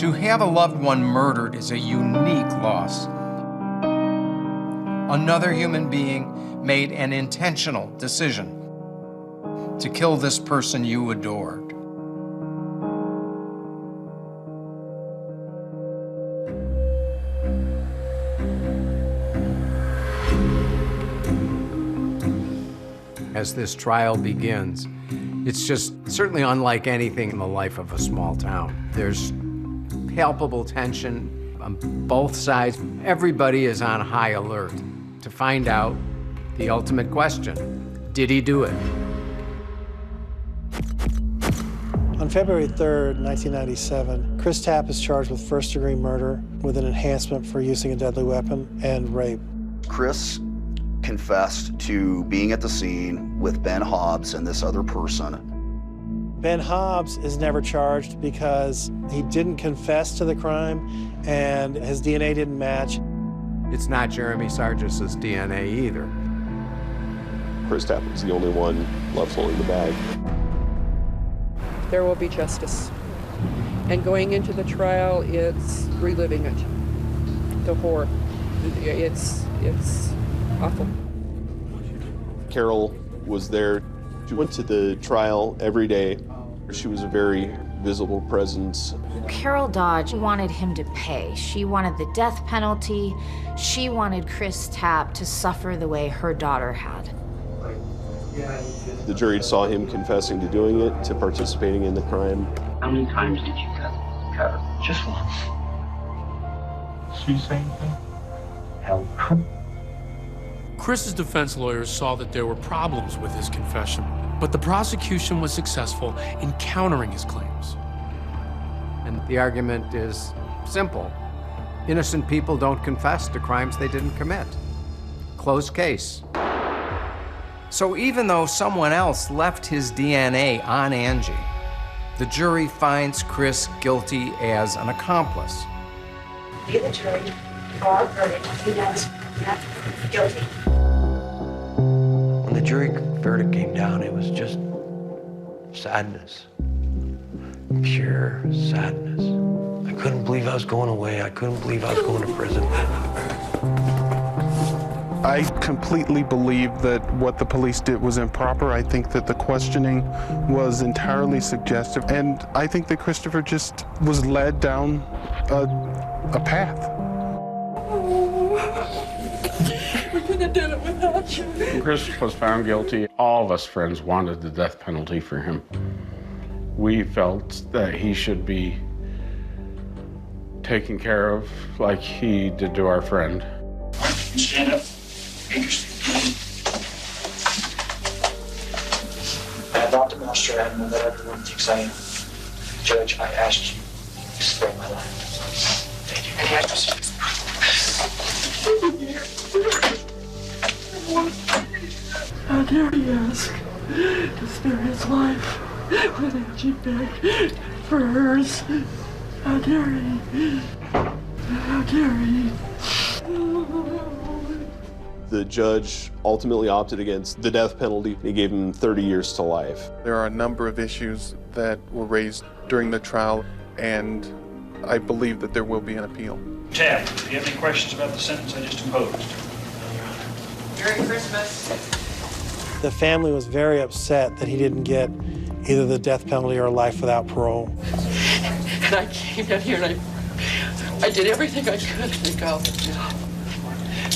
To have a loved one murdered is a unique loss. Another human being made an intentional decision to kill this person you adored. As this trial begins, it's just certainly unlike anything in the life of a small town. There's palpable tension on both sides. Everybody is on high alert to find out the ultimate question: did he do it? On February 3rd, 1997, Chris Tapp is charged with first-degree murder with an enhancement for using a deadly weapon and rape. Chris confessed to being at the scene with Ben Hobbs and this other person. Ben Hobbs is never charged because he didn't confess to the crime and his DNA didn't match. It's not Jeremy Sargis's DNA either. Chris Tapp is the only one left holding the bag. There will be justice. And going into the trial, it's reliving it. The horror. It's awful. Carol was there. She went to the trial every day. She was a very visible presence. Carol Dodge wanted him to pay. She wanted the death penalty. She wanted Chris Tapp to suffer the way her daughter had. The jury saw him confessing to doing it, to participating in the crime. How many times did you cut her? Just once. Did she say anything? Hell. Chris's defense lawyers saw that there were problems with his confession, but the prosecution was successful in countering his claims. And the argument is simple. Innocent people don't confess to crimes they didn't commit. Closed case. So even though someone else left his DNA on Angie, the jury finds Chris guilty as an accomplice. We, the jury, for our verdict, unanimous not guilty. When the jury verdict came down, it was just sadness. Pure sadness. I couldn't believe I was going away. I couldn't believe I was going to prison. I completely believe that what the police did was improper. I think that the questioning was entirely suggestive, and I think that Christopher just was led down a path. We couldn't have done it without you. When Chris was found guilty, all of us friends wanted the death penalty for him. We felt that he should be taken care of like he did to our friend. Stand up. I am not the monster animal that everyone thinks I am. Judge, I asked you to spare my life. Thank you. How dare he ask to spare his life when Angie begged for hers? How dare he? How dare he? The judge ultimately opted against the death penalty. He gave him 30 years to life. There are a number of issues that were raised during the trial, and I believe that there will be an appeal. Tapp, do you have any questions about the sentence I just imposed? Merry Christmas. The family was very upset that he didn't get either the death penalty or life without parole. And I came down here and I did everything I could to go.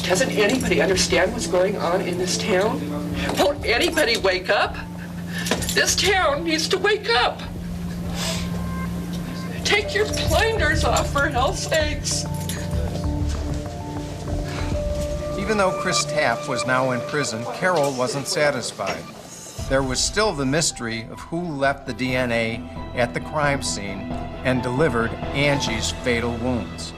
Doesn't anybody understand what's going on in this town? Won't anybody wake up? This town needs to wake up. Take your blinders off, for hell's sakes. Even though Chris Tapp was now in prison, Carol wasn't satisfied. There was still the mystery of who left the DNA at the crime scene and delivered Angie's fatal wounds.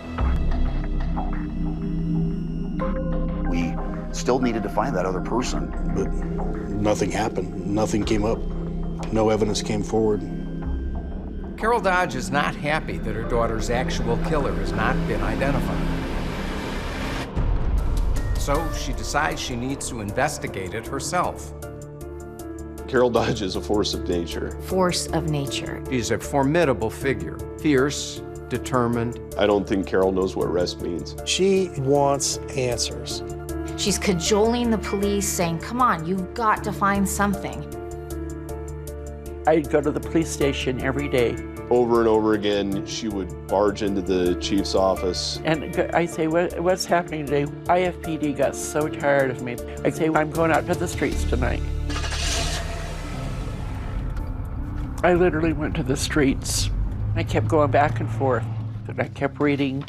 We still needed to find that other person. But nothing happened. Nothing came up. No evidence came forward. Carol Dodge is not happy that her daughter's actual killer has not been identified. So she decides she needs to investigate it herself. Carol Dodge is a force of nature. Force of nature. She's a formidable figure, fierce, determined. I don't think Carol knows what rest means. She wants answers. She's cajoling the police, saying, come on, you've got to find something. I'd go to the police station every day. Over and over again, she would barge into the chief's office. And I say, what's happening today? IFPD got so tired of me. I say, I'm going out to the streets tonight. I literally went to the streets. I kept going back and forth. And I kept reading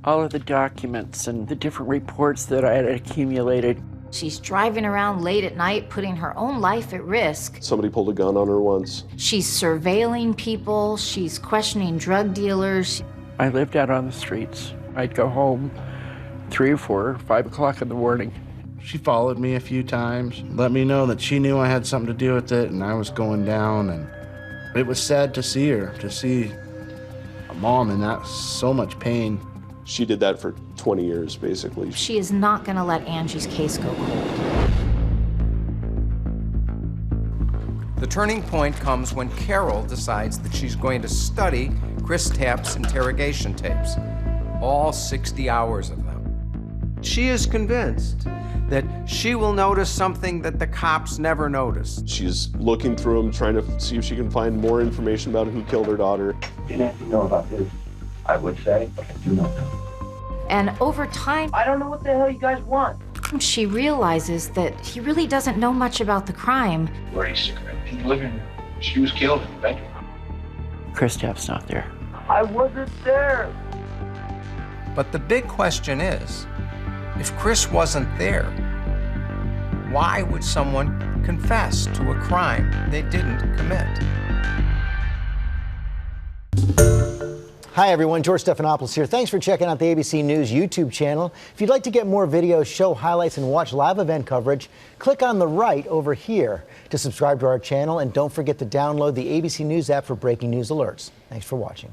all of the documents and the different reports that I had accumulated. She's driving around late at night, putting her own life at risk. Somebody pulled a gun on her once. She's surveilling people. She's questioning drug dealers. I lived out on the streets. I'd go home 3 or 4 or 5 o'clock in the morning. She followed me a few times, let me know that she knew I had something to do with it and I was going down, and it was sad to see her, to see a mom in that so much pain. She did that for 20 years, basically. She is not going to let Angie's case go cold. The turning point comes when Carol decides that she's going to study Chris Tapp's interrogation tapes, all 60 hours of them. She is convinced that she will notice something that the cops never noticed. She's looking through them, trying to see if she can find more information about who killed her daughter. Didn't have to know about this, I would say, but I do not know. And over time, I don't know what the hell you guys want. she realizes that he really doesn't know much about the crime. Where he's cigarette in the living room. She was killed in the bedroom. Chris Tapp's not there. I wasn't there. But the big question is, if Chris wasn't there, why would someone confess to a crime they didn't commit? Hi everyone, George Stephanopoulos here. Thanks for checking out the ABC News YouTube channel. If you'd like to get more videos, show highlights, and watch live event coverage, click on the right over here to subscribe to our channel, and don't forget to download the ABC News app for breaking news alerts. Thanks for watching.